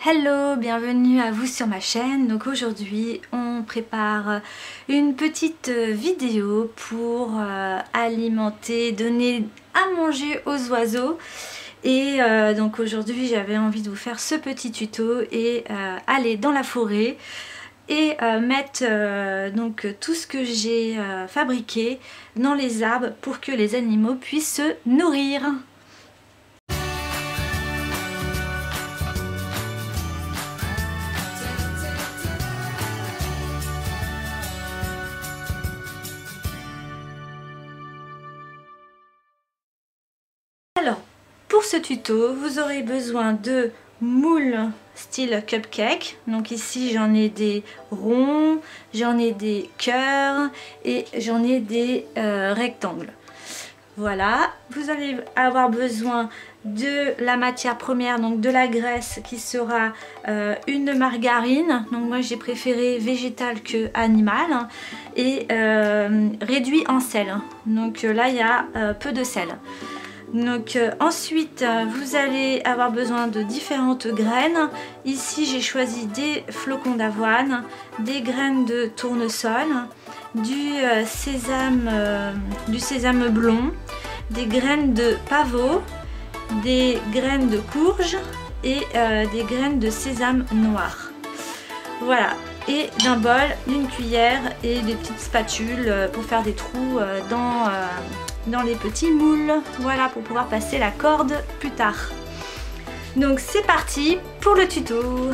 Hello, bienvenue à vous sur ma chaîne. Donc aujourd'hui on prépare une petite vidéo pour alimenter, donner à manger aux oiseaux. Et donc aujourd'hui j'avais envie de vous faire ce petit tuto et aller dans la forêt et mettre donc tout ce que j'ai fabriqué dans les arbres pour que les animaux puissent se nourrir. Alors, pour ce tuto, vous aurez besoin de moules style cupcake. Donc ici, j'en ai des ronds, j'en ai des cœurs et j'en ai des rectangles. Voilà, vous allez avoir besoin de la matière première, donc de la graisse qui sera une margarine. Donc moi j'ai préféré végétale que animale et réduit en sel. Donc là il y a peu de sel. Donc ensuite vous allez avoir besoin de différentes graines. Ici j'ai choisi des flocons d'avoine, des graines de tournesol, du sésame blond, des graines de pavot, des graines de courge et des graines de sésame noir. Voilà, et d'un bol, une cuillère et des petites spatules pour faire des trous dans les petits moules, voilà, pour pouvoir passer la corde plus tard. Donc c'est parti pour le tuto.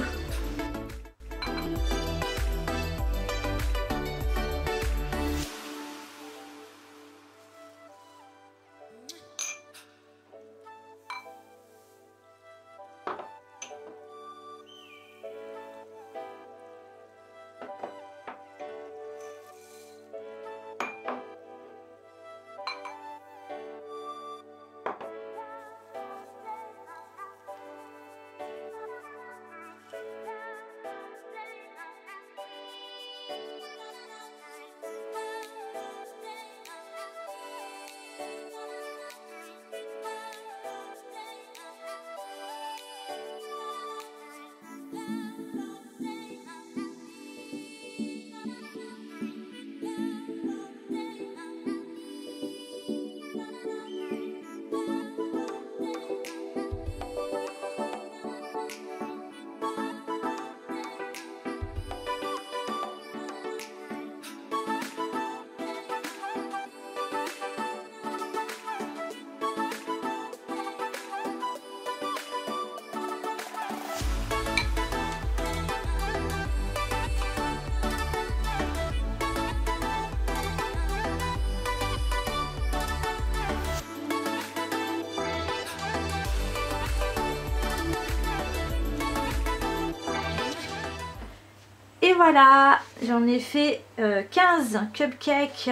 Et voilà, j'en ai fait 15 cupcakes,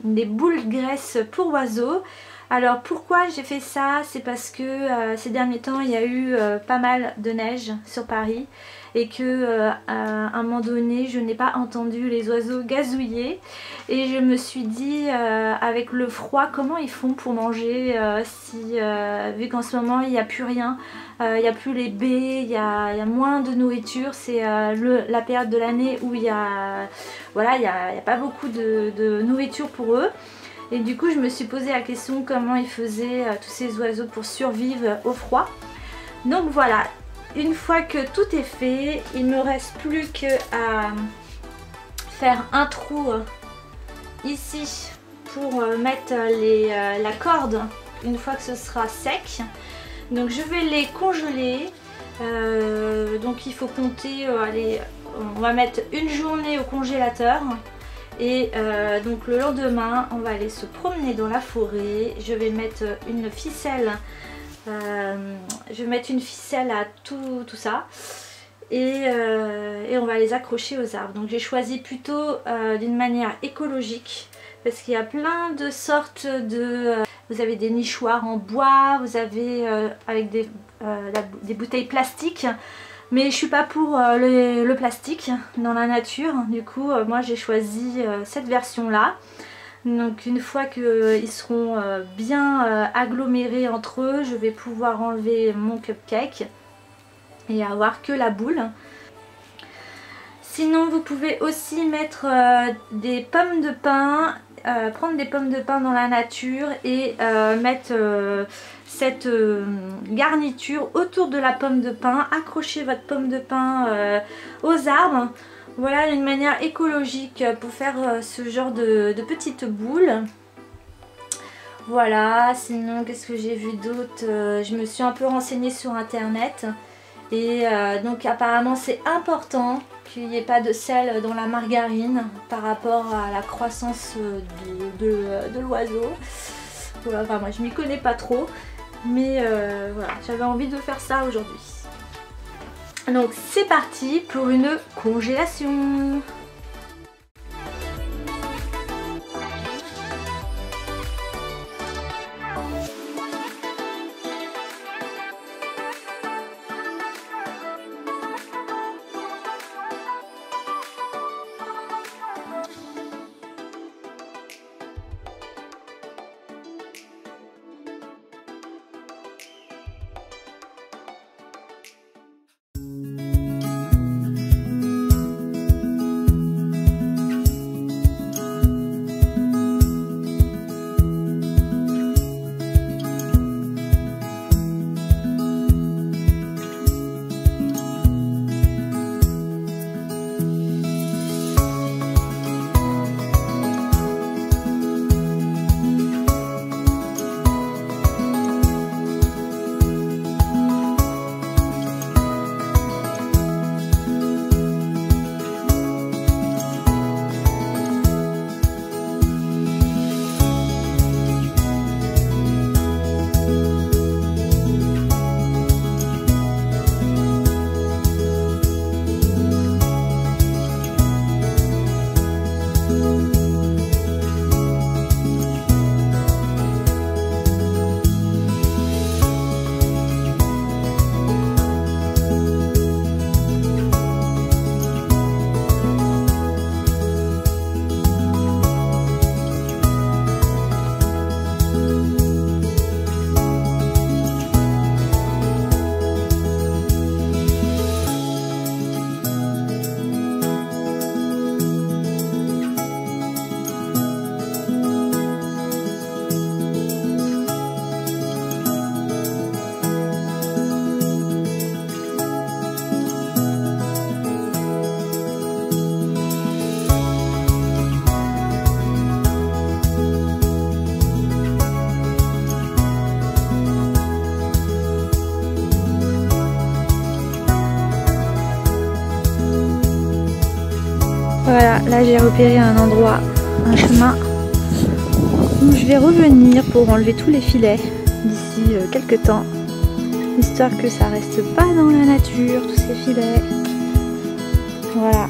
des boules de graisse pour oiseaux. Alors pourquoi j'ai fait ça? C'est parce que ces derniers temps il y a eu pas mal de neige sur Paris et que à un moment donné je n'ai pas entendu les oiseaux gazouiller et je me suis dit avec le froid comment ils font pour manger vu qu'en ce moment il n'y a plus rien, il n'y a plus les baies, il y a moins de nourriture, c'est la période de l'année où il y a pas beaucoup de nourriture pour eux. Et du coup je me suis posé la question comment ils faisaient tous ces oiseaux pour survivre au froid. Donc voilà, une fois que tout est fait, il ne me reste plus qu'à faire un trou ici pour mettre la corde une fois que ce sera sec. Donc je vais les congeler, donc il faut compter, allez, on va mettre une journée au congélateur. Et donc le lendemain on va aller se promener dans la forêt. Je vais mettre une ficelle, à tout ça et on va les accrocher aux arbres. Donc j'ai choisi plutôt d'une manière écologique parce qu'il y a plein de sortes de... vous avez des nichoirs en bois, vous avez avec des bouteilles plastiques. Mais je suis pas pour le plastique dans la nature, du coup moi j'ai choisi cette version là. Donc une fois qu'ils seront bien agglomérés entre eux, je vais pouvoir enlever mon cupcake et avoir que la boule. Sinon vous pouvez aussi mettre des pommes de pin, prendre des pommes de pin dans la nature et mettre cette garniture autour de la pomme de pin, accrocher votre pomme de pin aux arbres. Voilà une manière écologique pour faire ce genre de petites boules. Voilà, sinon qu'est-ce que j'ai vu d'autre? Je me suis un peu renseignée sur internet et donc apparemment c'est important qu'il n'y ait pas de sel dans la margarine par rapport à la croissance de l'oiseau. Voilà, enfin moi je m'y connais pas trop, mais voilà, j'avais envie de faire ça aujourd'hui. Donc c'est parti pour une congélation. Voilà, là j'ai repéré un endroit, un chemin où je vais revenir pour enlever tous les filets d'ici quelques temps, histoire que ça reste pas dans la nature tous ces filets. Voilà.